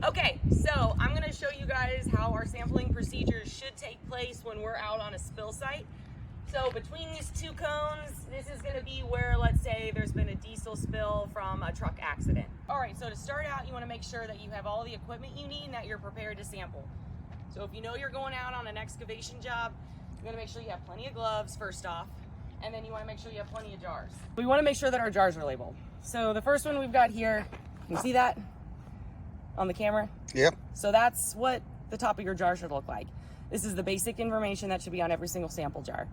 Okay, so I'm gonna show you guys how our sampling procedures should take place when we're out on a spill site. So between these two cones, this is gonna be where, let's say, there's been a diesel spill from a truck accident. All right, so to start out, you wanna make sure that you have all the equipment you need and that you're prepared to sample. So if you know you're going out on an excavation job, you wanna make sure you have plenty of gloves, first off, and then you wanna make sure you have plenty of jars. We wanna make sure that our jars are labeled. So the first one we've got here, can you see that on the camera? Yep. So that's what the top of your jar should look like. This is the basic information that should be on every single sample jar.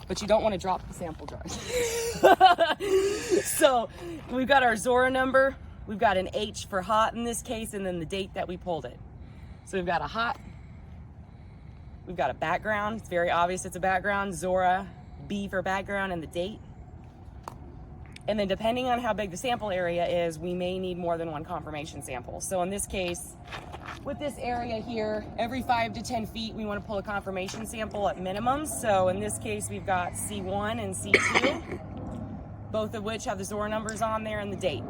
But you don't want to drop the sample jars. So we've got our Zora number. We've got an H for hot in this case, and then the date that we pulled it. So we've got a hot. We've got a background. It's very obvious it's a background. Zora, B for background, and the date. And then depending on how big the sample area is, we may need more than one confirmation sample. So in this case, with this area here, every 5 to 10 feet, we want to pull a confirmation sample at minimum. So in this case, we've got C1 and C2, both of which have the Zora numbers on there and the date.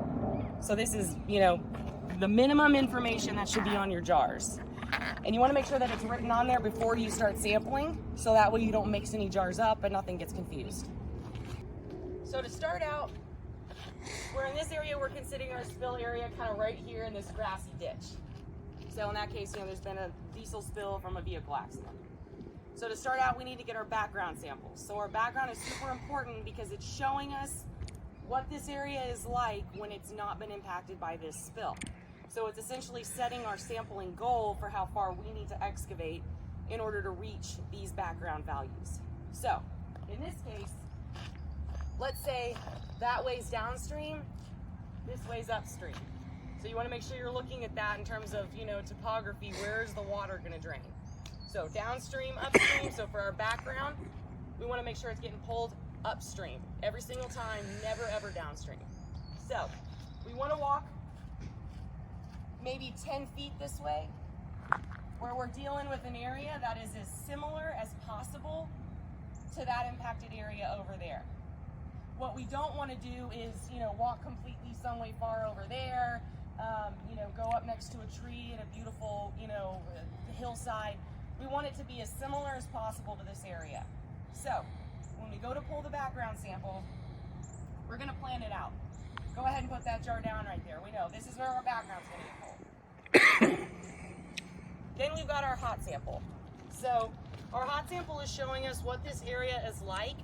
So this is, the minimum information that should be on your jars. And you want to make sure that it's written on there before you start sampling, so that way you don't mix any jars up and nothing gets confused. So to start out, we're in this area, we're considering our spill area kind of right here in this grassy ditch. So in that case, there's been a diesel spill from a vehicle accident. So to start out, we need to get our background samples. So our background is super important because it's showing us what this area is like when it's not been impacted by this spill. So it's essentially setting our sampling goal for how far we need to excavate in order to reach these background values. So in this case, let's say that way's downstream, this way's upstream. So you want to make sure you're looking at that in terms of, topography, where's the water going to drain? So downstream, upstream. So for our background, we want to make sure it's getting pulled upstream every single time, never ever downstream. So we want to walk maybe 10 feet this way, where we're dealing with an area that is as similar as possible to that impacted area over there. What we don't want to do is, walk completely some way far over there, go up next to a tree in a beautiful, hillside. We want it to be as similar as possible to this area. So when we go to pull the background sample, we're going to plan it out. Go ahead and put that jar down right there. We know this is where our background's going to get pulled. Then we've got our hot sample. So our hot sample is showing us what this area is like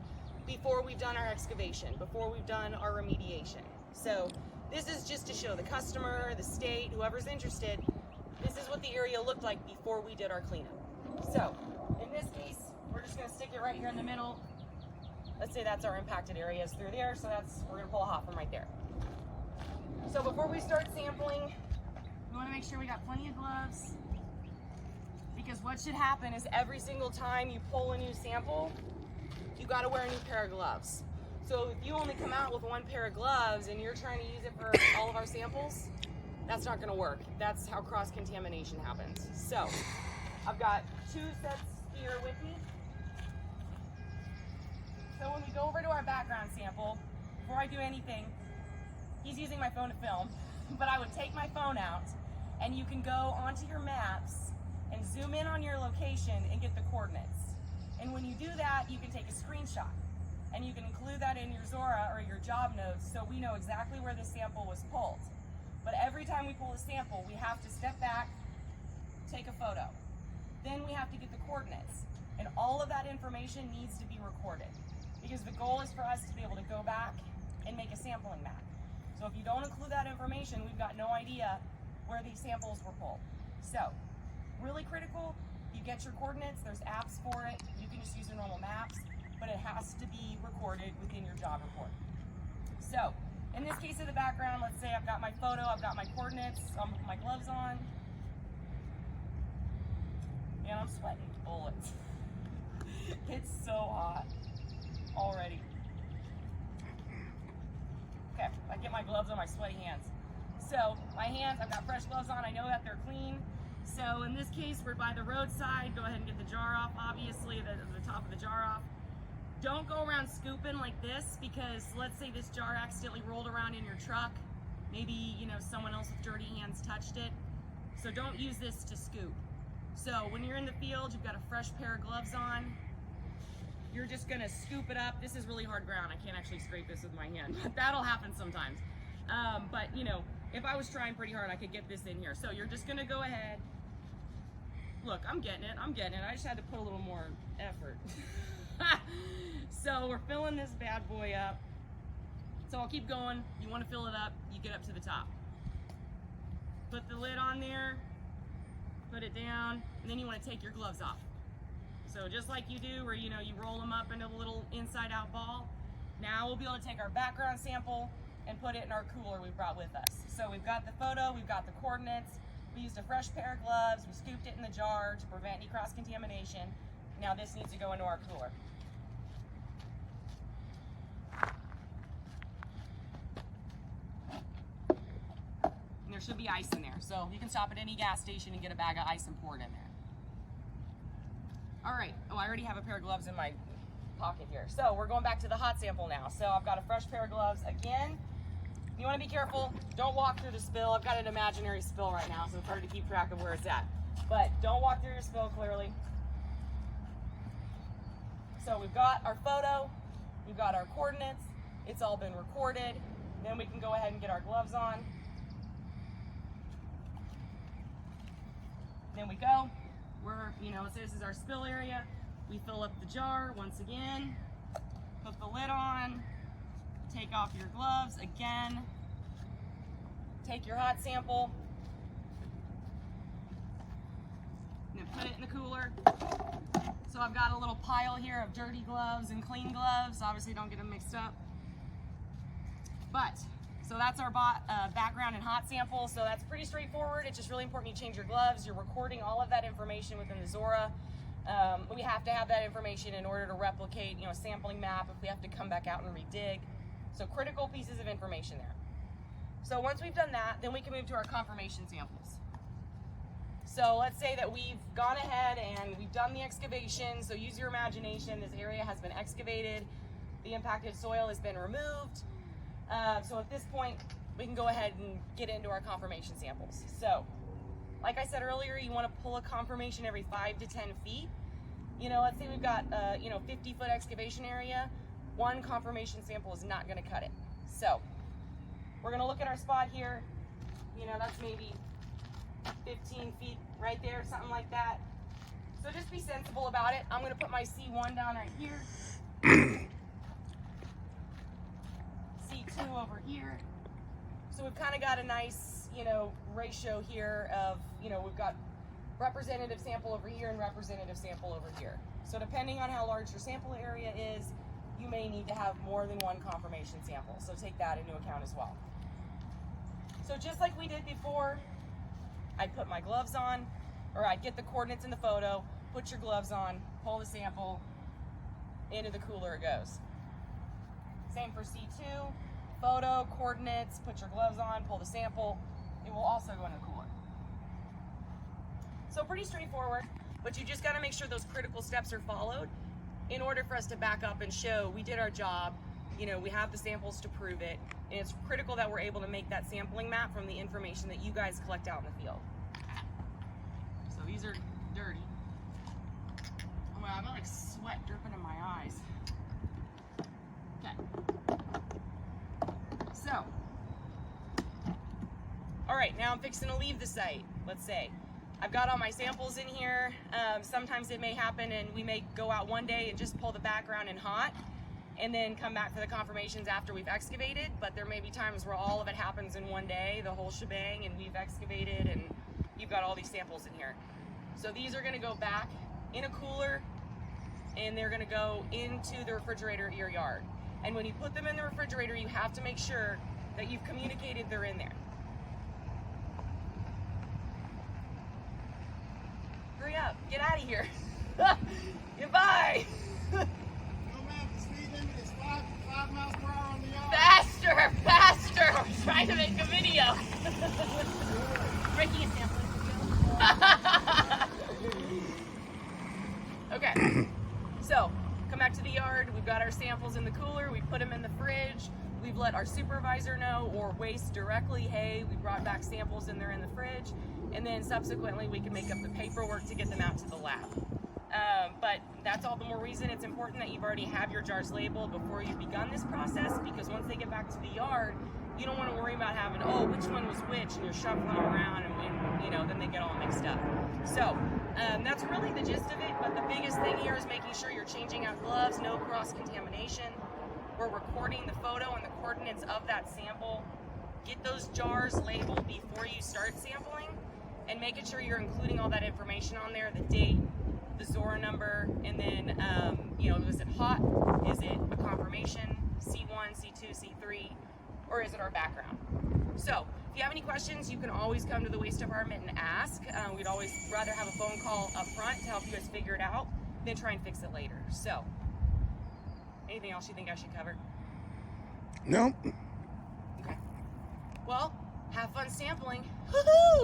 before we've done our excavation, before we've done our remediation. So this is just to show the customer, the state, whoever's interested, this is what the area looked like before we did our cleanup. So in this case, we're just gonna stick it right here in the middle. Let's say that's our impacted areas through there, so we're gonna pull a hot from right there. So before we start sampling, we wanna make sure we got plenty of gloves, because what should happen is every single time you pull a new sample, you gotta wear a new pair of gloves. So if you only come out with one pair of gloves and you're trying to use it for all of our samples, that's not gonna work. That's how cross-contamination happens. So I've got 2 sets here with me. So when we go over to our background sample, before I do anything, he's using my phone to film, but I would take my phone out and you can go onto your maps and zoom in on your location and get the coordinates. And when you do that, you can take a screenshot and you can include that in your Zora or your job notes so we know exactly where the sample was pulled. But every time we pull a sample, we have to step back, take a photo. Then we have to get the coordinates. And all of that information needs to be recorded, because the goal is for us to be able to go back and make a sampling map. So if you don't include that information, we've got no idea where these samples were pulled. So really critical, you get your coordinates, there's apps for it, you can just use your normal maps, but it has to be recorded within your job report. So in this case of the background, let's say I've got my photo, I've got my coordinates, I'm with my gloves on, and I'm sweating bullets. It's so hot already. Okay, I get my gloves on my sweaty hands. So my hands, I've got fresh gloves on, I know that they're clean. So in this case, we're by the roadside. Go ahead and get the jar off, obviously, the top of the jar off. Don't go around scooping like this, because let's say this jar accidentally rolled around in your truck Maybe, you know, someone else with dirty hands touched it. So don't use this to scoop. So when you're in the field, you've got a fresh pair of gloves on. You're just gonna scoop it up. This is really hard ground. I can't actually scrape this with my hand, but that'll happen sometimes. But you know, if I was trying pretty hard, I could get this in here. So you're just gonna go ahead. Look, I'm getting it. I just had to put a little more effort. So we're filling this bad boy up. So I'll keep going. You want to fill it up, you get up to the top. Put the lid on there, put it down, and then you want to take your gloves off. So just like you do, where you know you roll them up into a little inside out ball. Now we'll be able to take our background sample and put it in our cooler we brought with us. So we've got the photo, we've got the coordinates, we used a fresh pair of gloves, we scooped it in the jar to prevent any cross-contamination. Now this needs to go into our cooler. And there should be ice in there. So you can stop at any gas station and get a bag of ice and pour it in there. All right, oh, I already have a pair of gloves in my pocket here. So we're going back to the hot sample now. So I've got a fresh pair of gloves again. You want to be careful. Don't walk through the spill. I've got an imaginary spill right now, so it's hard to keep track of where it's at. But don't walk through your spill clearly. So we've got our photo, we've got our coordinates, it's all been recorded. Then we can go ahead and get our gloves on. Then we go. So this is our spill area. We fill up the jar once again, put the lid on, take off your gloves again, take your hot sample, and then put it in the cooler. So I've got a little pile here of dirty gloves and clean gloves. Obviously don't get them mixed up. So that's our background and hot sample. So that's pretty straightforward. It's just really important you change your gloves. You're recording all of that information within the Zora. We have to have that information in order to replicate, a sampling map if we have to come back out and redig. So critical pieces of information there. So once we've done that, then we can move to our confirmation samples. So let's say that we've gone ahead and we've done the excavation. So use your imagination. This area has been excavated. The impacted soil has been removed. So at this point, we can go ahead and get into our confirmation samples. So, like I said earlier, you want to pull a confirmation every 5 to 10 feet. Let's say we've got 50-foot excavation area. One confirmation sample is not going to cut it. So, we're going to look at our spot here. That's maybe 15 feet right there, something like that. So just be sensible about it. I'm going to put my C1 down right here. C2 over here. So we've kind of got a nice, ratio here of, we've got representative sample over here and representative sample over here. So depending on how large your sample area is, you may need to have more than one confirmation sample. So take that into account as well. So just like we did before, I'd put my gloves on, or I'd get the coordinates in the photo, put your gloves on, pull the sample, into the cooler it goes. Same for C2, photo, coordinates, put your gloves on, pull the sample, it will also go in the cooler. So pretty straightforward, but you just gotta make sure those critical steps are followed in order for us to back up and show we did our job, we have the samples to prove it, and it's critical that we're able to make that sampling map from the information that you guys collect out in the field. So these are dirty. Oh wow, I've got like sweat dripping in my eyes. Okay. So, all right, now I'm fixing to leave the site, let's say. I've got all my samples in here. Sometimes it may happen and we may go out one day and just pull the background in hot and then come back for the confirmations after we've excavated, but there may be times where all of it happens in one day, the whole shebang, and we've excavated and you've got all these samples in here. So these are gonna go back in a cooler and they're gonna go into the refrigerator at your yard. And when you put them in the refrigerator, you have to make sure that you've communicated they're in there. Hurry up, get out of here. Goodbye. No, ma'am, the speed limit is 5 miles per hour on the yard. Faster, faster. We're trying to make a video. Breaking a sample. Okay, so come back to the yard. We've got our samples in the cooler. We put them in the fridge. We've let our supervisor know or waste directly, hey, we brought back samples and they're in the fridge, and then subsequently we can make up the paperwork to get them out to the lab. But that's all the more reason it's important that you've already have your jars labeled before you've begun this process, because once they get back to the yard, you don't want to worry about having, oh, which one was which, and you're shuffling them around, and you know, then they get all mixed up. So that's really the gist of it, but the biggest thing here is making sure you're changing out gloves, no cross-contamination. We're recording the photo and the coordinates of that sample. Get those jars labeled before you start sampling, and making sure you're including all that information on there, the date, the Zora number, and then, you know, is it hot? Is it a confirmation, C1, C2, C3, or is it our background? So, if you have any questions, you can always come to the waste department and ask. We'd always rather have a phone call up front to help you guys figure it out than try and fix it later. So, anything else you think I should cover? No. Okay. Well, have fun sampling. Woohoo!